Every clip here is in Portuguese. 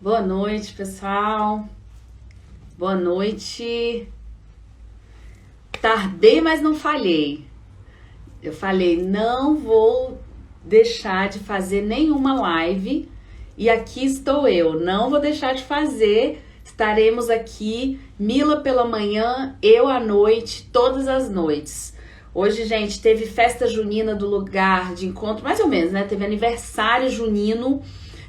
Boa noite, pessoal. Boa noite. Tardei, mas não falhei. Eu falei, não vou deixar de fazer nenhuma live. E aqui estou eu. Não vou deixar de fazer. Estaremos aqui, Mila pela manhã, eu à noite, todas as noites. Hoje, gente, teve festa junina do lugar de encontro, mais ou menos, né? Teve aniversário junino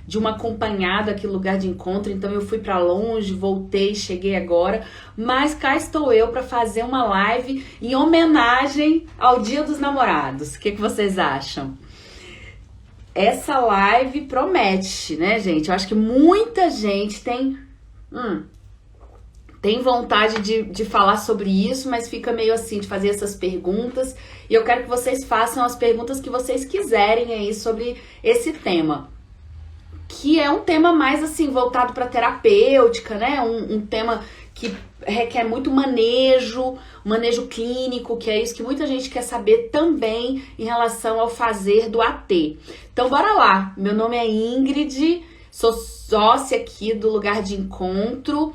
de uma acompanhada aqui no lugar de encontro, então eu fui pra longe, voltei, cheguei agora, mas cá estou eu para fazer uma live em homenagem ao Dia dos Namorados. O que vocês acham? Essa live promete, né, gente? Eu acho que muita gente tem vontade de falar sobre isso, mas fica meio assim, de fazer essas perguntas, e eu quero que vocês façam as perguntas que vocês quiserem aí sobre esse tema, que é um tema mais assim, voltado para terapêutica, né? Um tema que requer muito manejo clínico, que é isso que muita gente quer saber também em relação ao fazer do AT. Então bora lá, meu nome é Ingrid, sou sócia aqui do Lugar de Encontro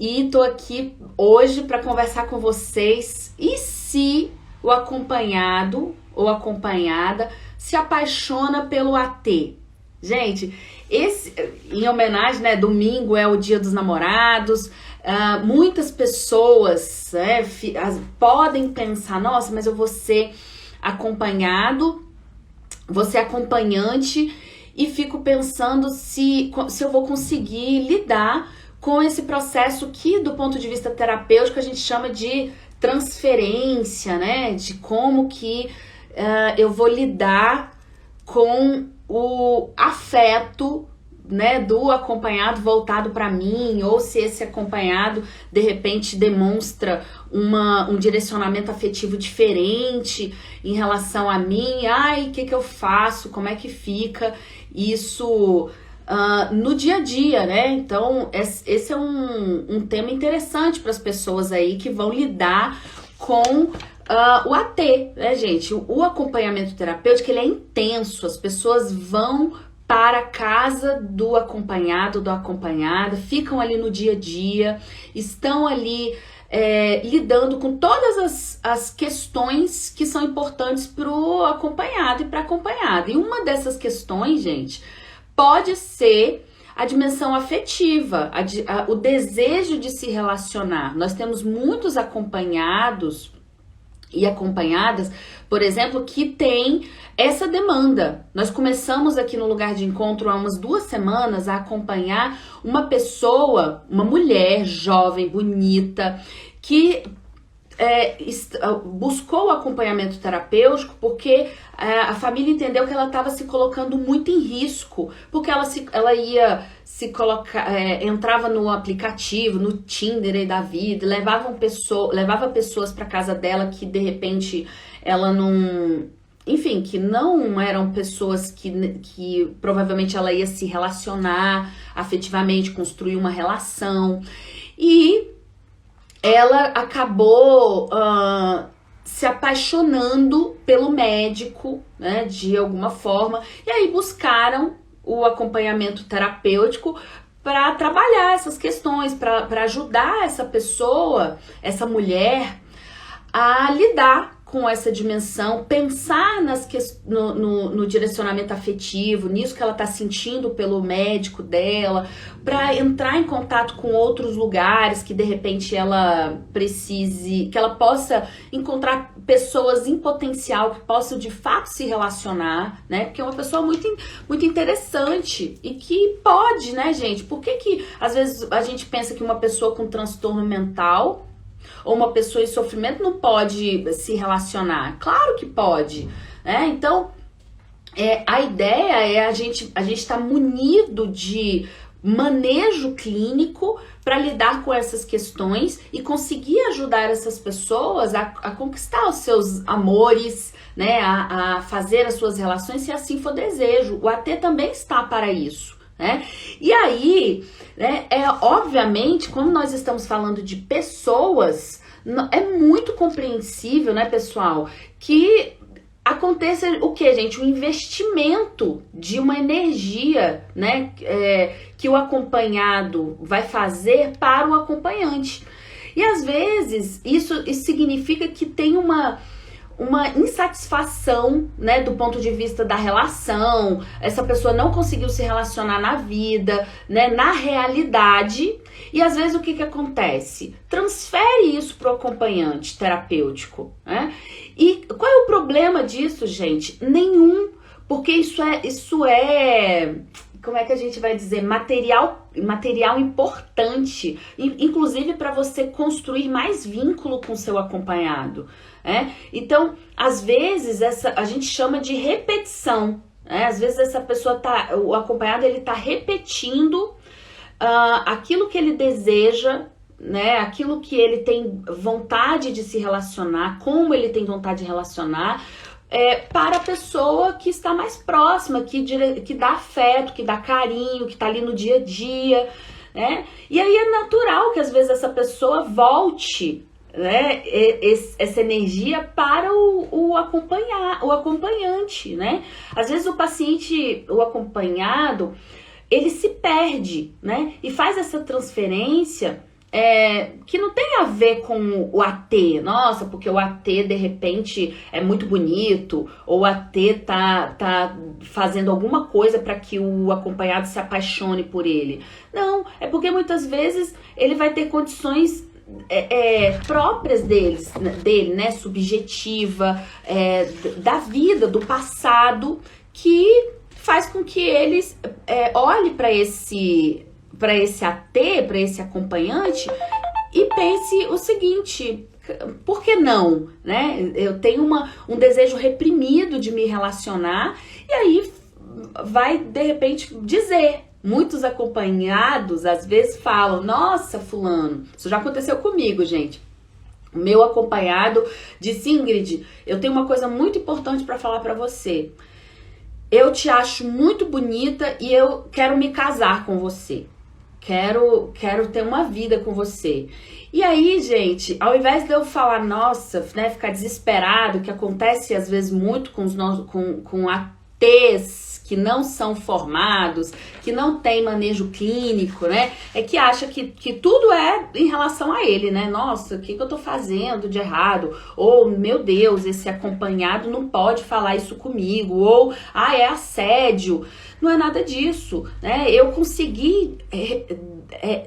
e tô aqui hoje para conversar com vocês. E se o acompanhado ou acompanhada se apaixona pelo AT? Gente, em homenagem, né, domingo é o Dia dos Namorados, muitas pessoas podem pensar, nossa, mas eu vou ser acompanhado, vou ser acompanhante, e fico pensando se eu vou conseguir lidar com esse processo que, do ponto de vista terapêutico, a gente chama de transferência, né, de como que eu vou lidar com o afeto, né, do acompanhado voltado para mim, ou se esse acompanhado de repente demonstra um direcionamento afetivo diferente em relação a mim. Ai, o que eu faço? Como é que fica isso no dia a dia, né? Então esse é um tema interessante para as pessoas aí que vão lidar com o AT, né, gente? O acompanhamento terapêutico, ele é intenso. As pessoas vão para a casa do acompanhado, da acompanhada, ficam ali no dia a dia, estão ali lidando com todas as questões que são importantes para o acompanhado e para a acompanhada. E uma dessas questões, gente, pode ser a dimensão afetiva, o desejo de se relacionar. Nós temos muitos acompanhados e acompanhadas, por exemplo, que tem essa demanda. Nós começamos aqui no Lugar de Encontro há umas 2 semanas a acompanhar uma pessoa, uma mulher jovem, bonita, que buscou o acompanhamento terapêutico porque a família entendeu que ela estava se colocando muito em risco, porque ela ia se colocar, entrava no aplicativo, no Tinder aí da vida, levava pessoas para casa dela que de repente ela não, enfim, que não eram pessoas que provavelmente ela ia se relacionar afetivamente, construir uma relação, e ela acabou se apaixonando pelo médico, né, de alguma forma, e aí buscaram o acompanhamento terapêutico para trabalhar essas questões, para ajudar essa pessoa, essa mulher, a lidar com essa dimensão, pensar no direcionamento afetivo, nisso que ela está sentindo pelo médico dela, para entrar em contato com outros lugares que de repente ela precise, que ela possa encontrar pessoas em potencial que possam de fato se relacionar, né? Porque é uma pessoa muito, muito interessante e que pode, né, gente? Por que às vezes a gente pensa que uma pessoa com transtorno mental ou uma pessoa em sofrimento não pode se relacionar? Claro que pode, né? Então, a ideia é a gente estar munido de manejo clínico para lidar com essas questões e conseguir ajudar essas pessoas a conquistar os seus amores, né? A fazer as suas relações, se assim for desejo. O AT também está para isso, né? E aí, né, obviamente, como nós estamos falando de pessoas, é muito compreensível, né, pessoal, que aconteça o que, gente? O investimento de uma energia, né, que o acompanhado vai fazer para o acompanhante. E às vezes isso significa que tem uma insatisfação, né, do ponto de vista da relação, essa pessoa não conseguiu se relacionar na vida, né, na realidade, e às vezes o que acontece? Transfere isso para o acompanhante terapêutico, né? E qual é o problema disso, gente? Nenhum, porque isso é como é que a gente vai dizer, material importante, inclusive para você construir mais vínculo com seu acompanhado. Então, às vezes, a gente chama de repetição. Às vezes essa pessoa o acompanhado ele tá repetindo aquilo que ele deseja, né? Aquilo que ele tem vontade de se relacionar, como ele tem vontade de relacionar, para a pessoa que está mais próxima, que dá afeto, que dá carinho, que está ali no dia a dia, né? E aí é natural que às vezes essa pessoa volte, né, essa energia para o acompanhante, né? Às vezes o acompanhado, ele se perde, né? E faz essa transferência que não tem a ver com o AT, nossa, porque o AT de repente é muito bonito, ou o AT tá fazendo alguma coisa para que o acompanhado se apaixone por ele. Não, é porque muitas vezes ele vai ter condições próprias dele, né, subjetiva, da vida, do passado, que faz com que eles olhe para esse AT, para esse acompanhante e pense o seguinte: por que não, né? Eu tenho um desejo reprimido de me relacionar, e aí vai de repente dizer. Muitos acompanhados às vezes falam: nossa, fulano, isso já aconteceu comigo, gente. O meu acompanhado disse: Ingrid, eu tenho uma coisa muito importante para falar para você. Eu te acho muito bonita e eu quero me casar com você. Quero ter uma vida com você. E aí, gente, ao invés de eu falar, nossa, né, ficar desesperado, que acontece às vezes muito com ATs que não são formados, que não tem manejo clínico, né? Que acha que tudo é em relação a ele, né? Nossa, o que eu tô fazendo de errado? Ou, meu Deus, esse acompanhado não pode falar isso comigo. Ou, é assédio. Não é nada disso, né? Eu consegui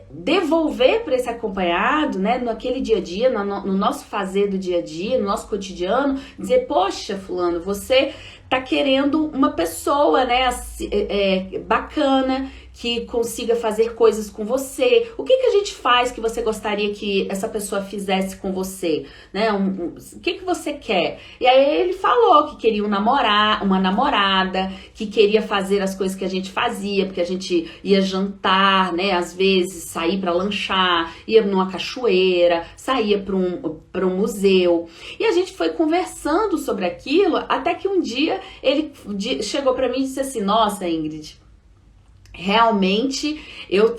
devolver para esse acompanhado, né, naquele dia a dia, no nosso fazer do dia a dia, no nosso cotidiano, dizer: poxa, fulano, você tá querendo uma pessoa, né, bacana, que consiga fazer coisas com você. O que a gente faz que você gostaria que essa pessoa fizesse com você, né? O que você quer? E aí ele falou que queria uma namorada, que queria fazer as coisas que a gente fazia, porque a gente ia jantar, né? Às vezes sair para lanchar, ia numa cachoeira, saía para um museu. E a gente foi conversando sobre aquilo, até que um dia ele chegou para mim e disse assim: nossa, Ingrid, realmente eu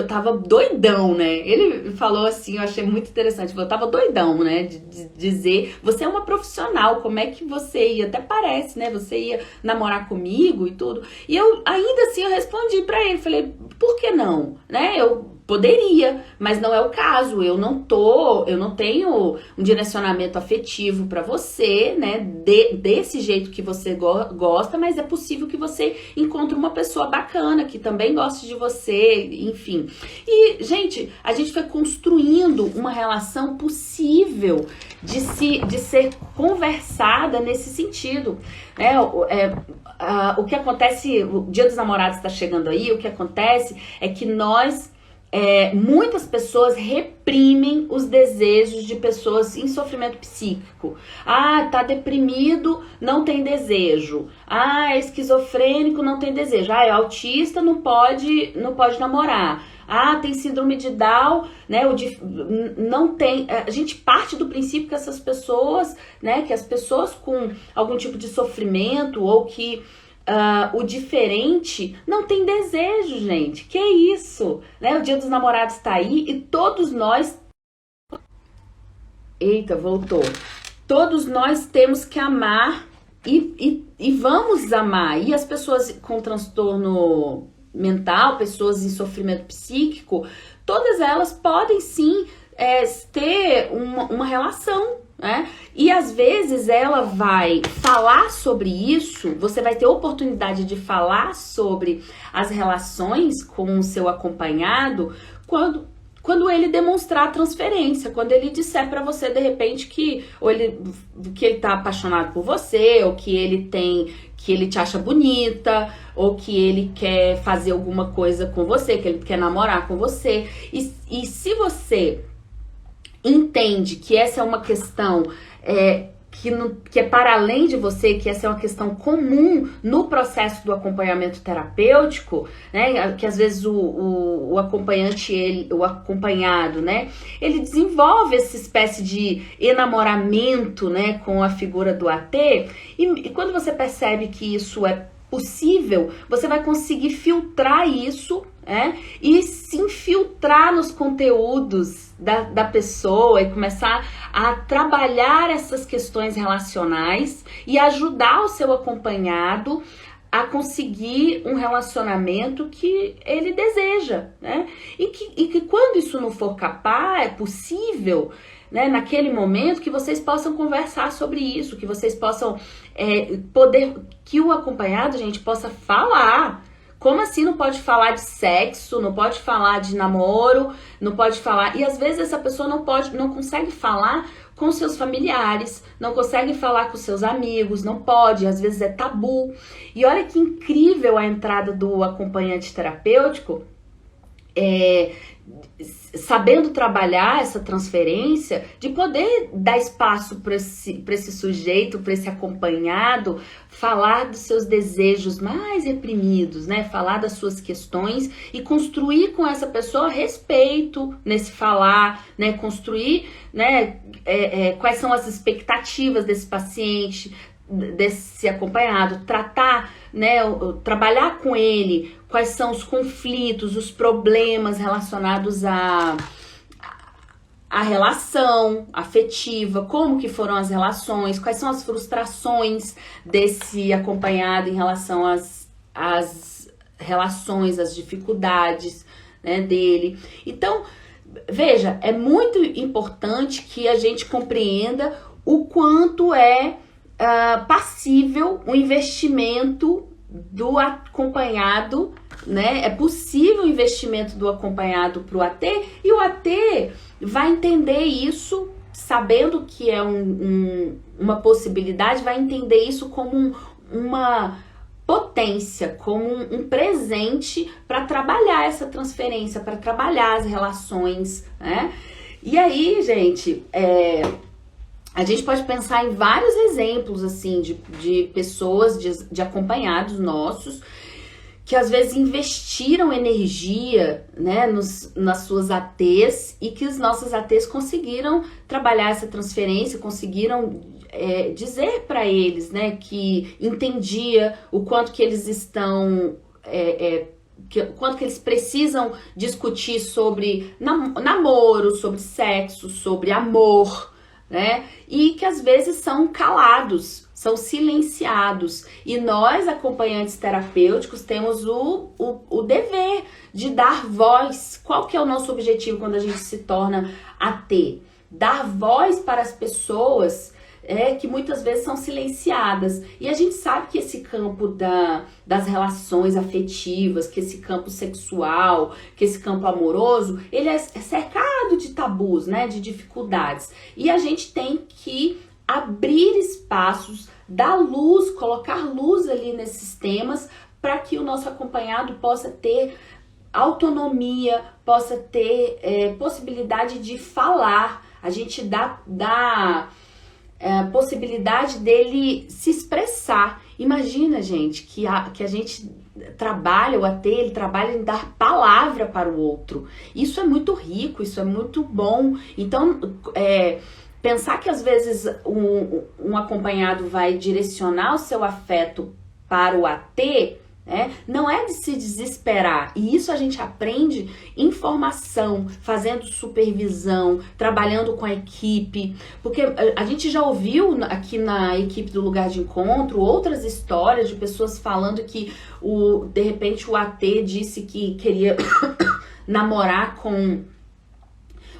tava doidão, né? Ele falou assim, eu achei muito interessante, eu tava doidão, né? De dizer: você é uma profissional, como é que você ia, até parece, né? Você ia namorar comigo e tudo. E eu, ainda assim, eu respondi pra ele, falei: por que não? Né? Eu poderia, mas não é o caso. Eu não tenho um direcionamento afetivo pra você, né? Desse jeito que você gosta, mas é possível que você encontre uma pessoa bacana que também goste de você, enfim. E, gente, a gente foi construindo uma relação possível de ser conversada nesse sentido, né? O que acontece, o Dia dos Namorados está chegando aí, o que acontece é que muitas pessoas reprimem os desejos de pessoas em sofrimento psíquico. Tá deprimido, não tem desejo. É esquizofrênico, não tem desejo. É autista, não pode namorar. Tem síndrome de Down, né? Não tem. A gente parte do princípio que essas pessoas, né? Que as pessoas com algum tipo de sofrimento ou que o diferente não tem desejo, gente. Que isso, né? O Dia dos Namorados tá aí e todos nós... Eita, voltou. Todos nós temos que amar e vamos amar. E as pessoas com transtorno mental, pessoas em sofrimento psíquico, todas elas podem sim ter uma relação, né? E às vezes ela vai falar sobre isso, você vai ter oportunidade de falar sobre as relações com o seu acompanhado quando ele demonstrar transferência, quando ele disser pra você de repente que ele tá apaixonado por você, ou que ele te acha bonita, ou que ele quer fazer alguma coisa com você, que ele quer namorar com você. E se você entende que essa é uma questão que é para além de você, que essa é uma questão comum no processo do acompanhamento terapêutico, né? Que às vezes o acompanhante, o acompanhado, né? Ele desenvolve essa espécie de enamoramento, né? Com a figura do AT, e quando você percebe que isso é possível, você vai conseguir filtrar isso, e se infiltrar nos conteúdos da pessoa e começar a trabalhar essas questões relacionais e ajudar o seu acompanhado a conseguir um relacionamento que ele deseja, né? E que quando isso não for capaz, é possível, né, naquele momento, que vocês possam conversar sobre isso, que vocês possam que o acompanhado, gente, possa falar. Como assim não pode falar de sexo, não pode falar de namoro, não pode falar... E às vezes essa pessoa não consegue falar com seus familiares, não consegue falar com seus amigos, não pode, às vezes é tabu. E olha que incrível a entrada do acompanhante terapêutico, sabendo trabalhar essa transferência, de poder dar espaço para esse sujeito, para esse acompanhado, falar dos seus desejos mais reprimidos, né? Falar das suas questões e construir com essa pessoa respeito nesse falar, né? Construir, né? Quais são as expectativas desse paciente, desse acompanhado, tratar, né, trabalhar com ele, quais são os conflitos, os problemas relacionados à relação afetiva, como que foram as relações, quais são as frustrações desse acompanhado em relação às relações, às dificuldades, né, dele. Então, veja, é muito importante que a gente compreenda o quanto passível o investimento do acompanhado, né? É possível o investimento do acompanhado para o AT, e o AT vai entender isso, sabendo que é uma possibilidade, vai entender isso como uma potência, como um presente para trabalhar essa transferência, para trabalhar as relações, né? E aí, gente, a gente pode pensar em vários exemplos, assim, de pessoas, de acompanhados nossos, que às vezes investiram energia, né, nas suas ATs, e que os nossos ATs conseguiram trabalhar essa transferência, conseguiram dizer para eles, né, que entendia o quanto que eles estão... quanto que eles precisam discutir sobre namoro, sobre sexo, sobre amor, né? E que às vezes são calados, são silenciados. E nós, acompanhantes terapêuticos, temos o dever de dar voz. Qual que é o nosso objetivo quando a gente se torna AT? Dar voz para as pessoas que muitas vezes são silenciadas. E a gente sabe que esse campo das relações afetivas, que esse campo sexual, que esse campo amoroso, ele é cercado de tabus, né, de dificuldades. E a gente tem que abrir espaços, dar luz, colocar luz ali nesses temas, para que o nosso acompanhado possa ter autonomia, possa ter possibilidade de falar. A gente dá possibilidade dele se expressar. Imagina, gente, que a gente trabalha, o AT, ele trabalha em dar palavra para o outro. Isso é muito rico, isso é muito bom. Então, pensar que às vezes um acompanhado vai direcionar o seu afeto para o AT, Não é de se desesperar. E isso a gente aprende em formação, fazendo supervisão, trabalhando com a equipe. Porque a gente já ouviu aqui na equipe do Lugar de Encontro outras histórias de pessoas falando que de repente o AT disse que queria namorar com...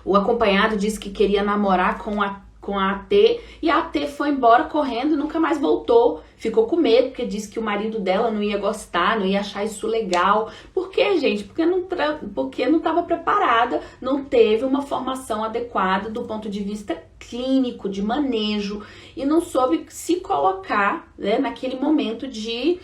O acompanhado disse que queria namorar com a AT, e a AT foi embora correndo e nunca mais voltou. Ficou com medo, porque disse que o marido dela não ia gostar, não ia achar isso legal. Por quê, gente? Porque não estava preparada, não teve uma formação adequada do ponto de vista clínico, de manejo, e não soube se colocar, né, naquele momento de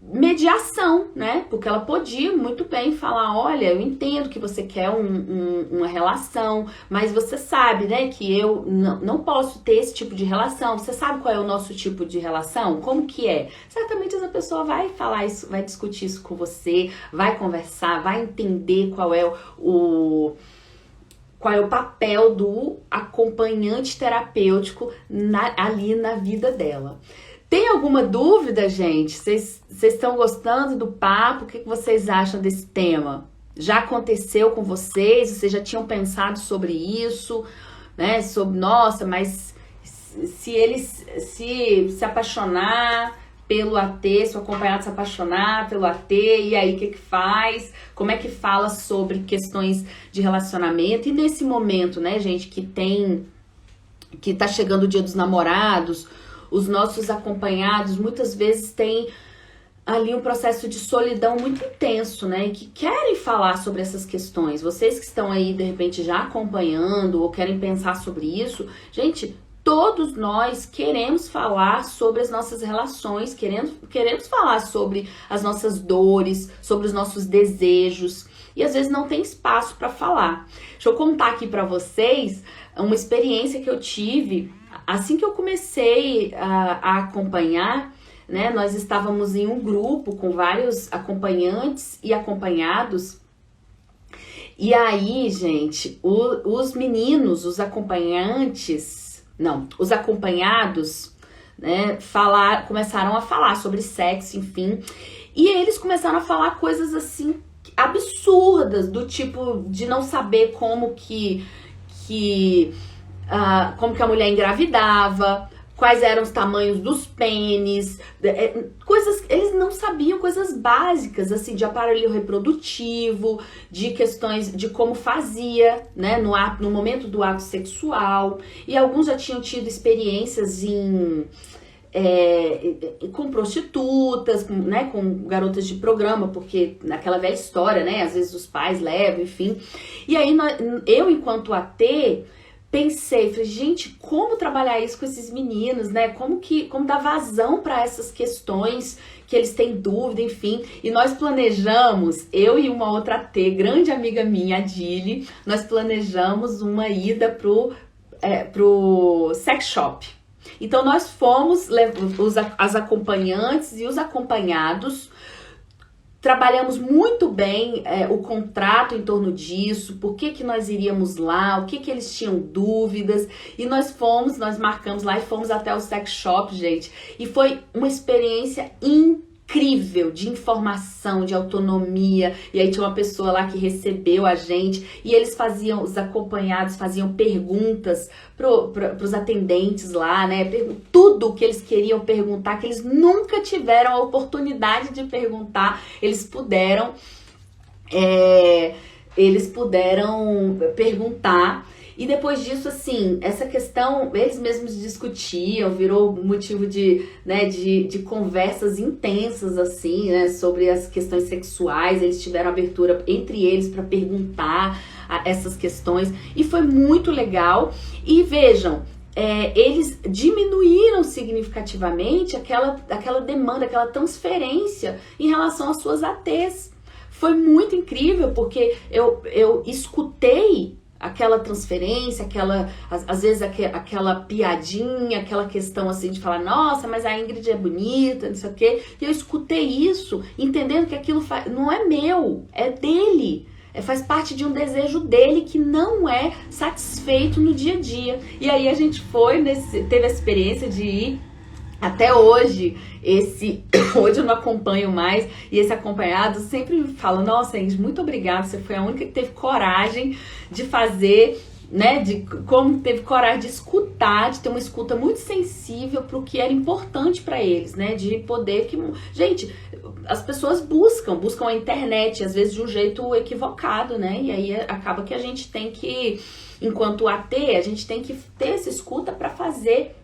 mediação, né? Porque ela podia muito bem falar, olha, eu entendo que você quer uma relação, mas você sabe, né, que eu não posso ter esse tipo de relação. Você sabe qual é o nosso tipo de relação? Como que é? Certamente essa pessoa vai falar isso, vai discutir isso com você, vai conversar, vai entender qual é o papel do acompanhante terapêutico ali na vida dela. Tem alguma dúvida, gente? Vocês estão gostando do papo? O que vocês acham desse tema? Já aconteceu com vocês? Vocês já tinham pensado sobre isso? Né? Sobre, nossa, mas se eles se apaixonar pelo AT, se o acompanhado se apaixonar pelo AT, e aí o que faz? Como é que fala sobre questões de relacionamento? E nesse momento, né, gente, que tá chegando o Dia dos Namorados, os nossos acompanhados muitas vezes têm ali um processo de solidão muito intenso, né? E que querem falar sobre essas questões. Vocês que estão aí, de repente, já acompanhando ou querem pensar sobre isso, gente, todos nós queremos falar sobre as nossas relações, queremos falar sobre as nossas dores, sobre os nossos desejos. E às vezes não tem espaço para falar. Deixa eu contar aqui para vocês uma experiência que eu tive assim que eu comecei a acompanhar, né? Nós estávamos em um grupo com vários acompanhantes e acompanhados. E aí, gente, os meninos, os acompanhados, né, começaram a falar sobre sexo, enfim. E eles começaram a falar coisas assim absurdas, do tipo de não saber como que a mulher engravidava, quais eram os tamanhos dos pênis, coisas, eles não sabiam, coisas básicas, assim, de aparelho reprodutivo, de questões de como fazia, né, no momento do ato sexual, e alguns já tinham tido experiências com prostitutas, né, com garotas de programa, porque naquela velha história, né, às vezes os pais levam, enfim. E aí eu, enquanto AT, pensei, falei, gente, como trabalhar isso com esses meninos, né? Como dar vazão para essas questões que eles têm dúvida, enfim. E nós planejamos, eu e uma outra AT, grande amiga minha, a Dili, nós planejamos uma ida pro sex shop. Então nós fomos, as acompanhantes e os acompanhados, trabalhamos muito bem o contrato em torno disso, por que nós iríamos lá, o que eles tinham dúvidas, e nós marcamos lá e fomos até o sex shop, gente, e foi uma experiência incrível de informação, de autonomia, e aí tinha uma pessoa lá que recebeu a gente, e os acompanhados faziam perguntas pros atendentes lá, né, tudo que eles queriam perguntar, que eles nunca tiveram a oportunidade de perguntar, eles puderam perguntar. E depois disso, assim, essa questão, eles mesmos discutiam, virou motivo de conversas intensas, assim, né, sobre as questões sexuais. Eles tiveram abertura entre eles para perguntar essas questões, e foi muito legal. E vejam, eles diminuíram significativamente aquela demanda, aquela transferência em relação às suas ATs. Foi muito incrível, porque eu escutei aquela transferência, às vezes aquela piadinha, aquela questão assim de falar, nossa, mas a Ingrid é bonita, não sei o quê. E eu escutei isso, entendendo que aquilo não é meu, é dele. Faz parte de um desejo dele que não é satisfeito no dia a dia. E aí a gente teve a experiência de ir Até hoje, hoje eu não acompanho mais, e esse acompanhado sempre me fala, nossa, Ingrid, muito obrigada, você foi a única que teve coragem de fazer, né, como teve coragem de escutar, de ter uma escuta muito sensível para o que era importante para eles, né, de poder gente, as pessoas buscam a internet, às vezes de um jeito equivocado, né, e aí acaba que a gente tem que, enquanto AT, a gente tem que ter essa escuta para fazer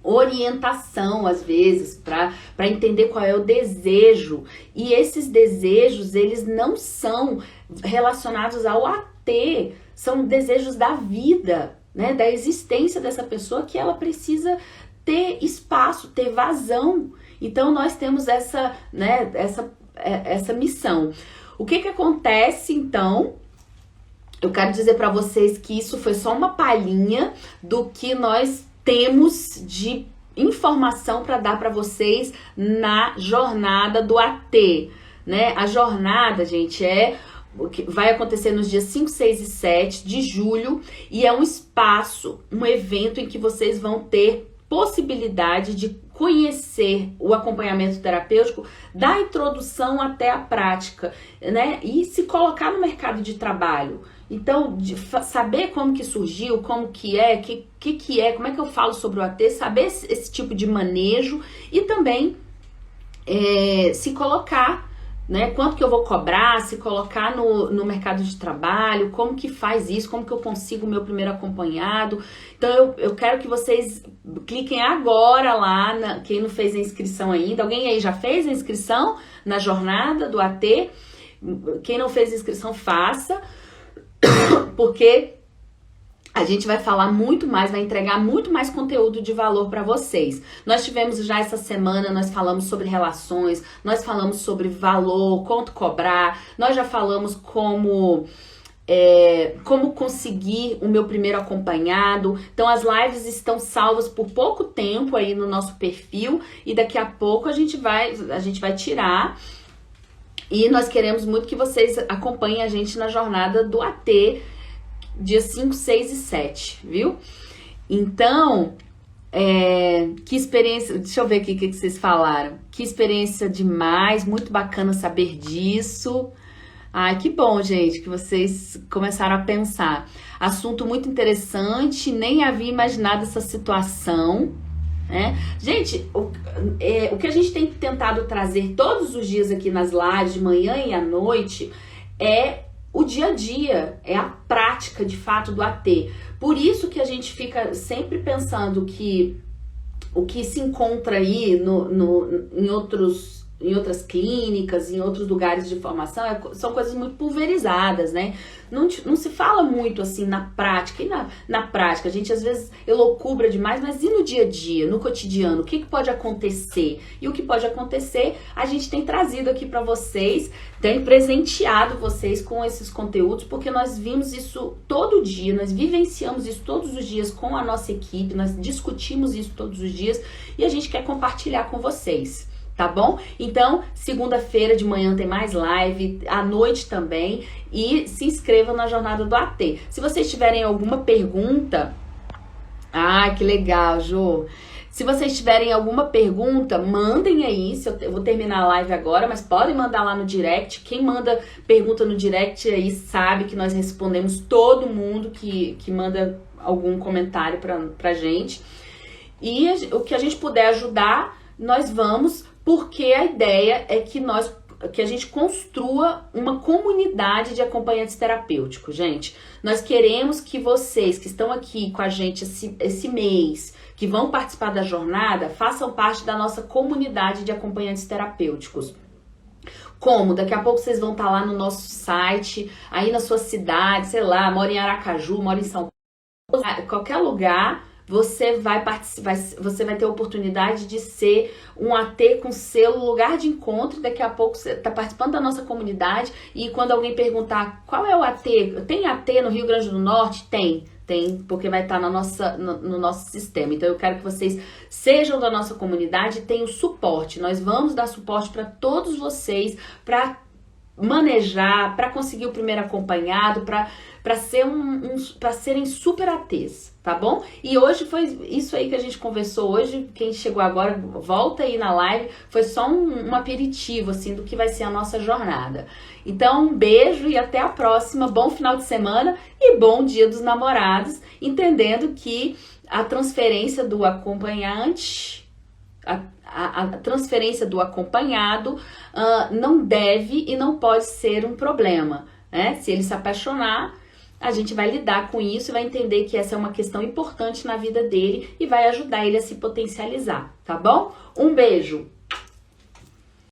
orientação, às vezes, para entender qual é o desejo. E esses desejos, eles não são relacionados ao AT, são desejos da vida, né, da existência dessa pessoa, que ela precisa ter espaço, ter vazão. Então nós temos essa, né, essa missão. O que acontece então? Eu quero dizer para vocês que isso foi só uma palhinha do que nós temos de informação para dar para vocês na jornada do AT, né? A jornada, gente, vai acontecer nos dias 5, 6 e 7 de julho, e é um espaço, um evento em que vocês vão ter possibilidade de conhecer o acompanhamento terapêutico da introdução até a prática, né? E se colocar no mercado de trabalho. Então, saber como que surgiu, como que é, como é que eu falo sobre o AT, saber esse tipo de manejo e também se colocar, né? Quanto que eu vou cobrar, se colocar no mercado de trabalho, como que faz isso, como que eu consigo o meu primeiro acompanhado. Então, eu quero que vocês cliquem agora lá, quem não fez a inscrição ainda. Alguém aí já fez a inscrição na jornada do AT? Quem não fez a inscrição, faça. Porque a gente vai falar muito mais, vai entregar muito mais conteúdo de valor para vocês. Nós tivemos já essa semana, nós falamos sobre relações, nós falamos sobre valor, quanto cobrar, nós já falamos como conseguir o meu primeiro acompanhado. Então as lives estão salvas por pouco tempo aí no nosso perfil e daqui a pouco a gente vai tirar. E nós queremos muito que vocês acompanhem a gente na jornada do AT, dias 5, 6 e 7, viu? Então, que experiência... Deixa eu ver aqui o que vocês falaram. Que experiência demais, muito bacana saber disso. Ai, que bom, gente, que vocês começaram a pensar. Assunto muito interessante, nem havia imaginado essa situação. Gente, o que a gente tem tentado trazer todos os dias aqui nas lives, de manhã e à noite, é o dia a dia, é a prática de fato do AT. Por isso que a gente fica sempre pensando que o que se encontra aí em outras clínicas, em outros lugares de formação, são coisas muito pulverizadas, né? Não se fala muito assim na prática. E na prática, a gente às vezes elocubra demais, mas e no dia a dia, no cotidiano? O que pode acontecer? E o que pode acontecer, a gente tem trazido aqui para vocês, tem presenteado vocês com esses conteúdos, porque nós vimos isso todo dia, nós vivenciamos isso todos os dias com a nossa equipe, nós discutimos isso todos os dias e a gente quer compartilhar com vocês. Tá bom? Então, segunda-feira de manhã tem mais live, à noite também, e se inscrevam na jornada do AT. Se vocês tiverem alguma pergunta... Ah, que legal, Jô! Se vocês tiverem alguma pergunta, mandem aí. Eu vou terminar a live agora, mas podem mandar lá no direct. Quem manda pergunta no direct aí sabe que nós respondemos todo mundo que manda algum comentário pra gente. E o que a gente puder ajudar, nós vamos... Porque a ideia é que a gente construa uma comunidade de acompanhantes terapêuticos, gente. Nós queremos que vocês que estão aqui com a gente esse mês, que vão participar da jornada, façam parte da nossa comunidade de acompanhantes terapêuticos. Como? Daqui a pouco vocês vão estar lá no nosso site, aí na sua cidade, sei lá, mora em Aracaju, mora em São Paulo, qualquer lugar... Você vai participar, você vai ter a oportunidade de ser um AT com selo lugar de encontro. Daqui a pouco você está participando da nossa comunidade e quando alguém perguntar qual é o AT, tem AT no Rio Grande do Norte? Tem, porque vai estar no nosso sistema. Então eu quero que vocês sejam da nossa comunidade e tenham suporte. Nós vamos dar suporte para todos vocês, para manejar, para conseguir o primeiro acompanhado, para serem super ATs, tá bom? E hoje foi isso aí que a gente conversou hoje. Quem chegou agora, volta aí na live, foi só um aperitivo, assim, do que vai ser a nossa jornada. Então, um beijo e até a próxima. Bom final de semana e bom Dia dos Namorados, entendendo que a transferência do acompanhante, a transferência do acompanhado não deve e não pode ser um problema, né? Se ele se apaixonar, a gente vai lidar com isso e vai entender que essa é uma questão importante na vida dele e vai ajudar ele a se potencializar, tá bom? Um beijo!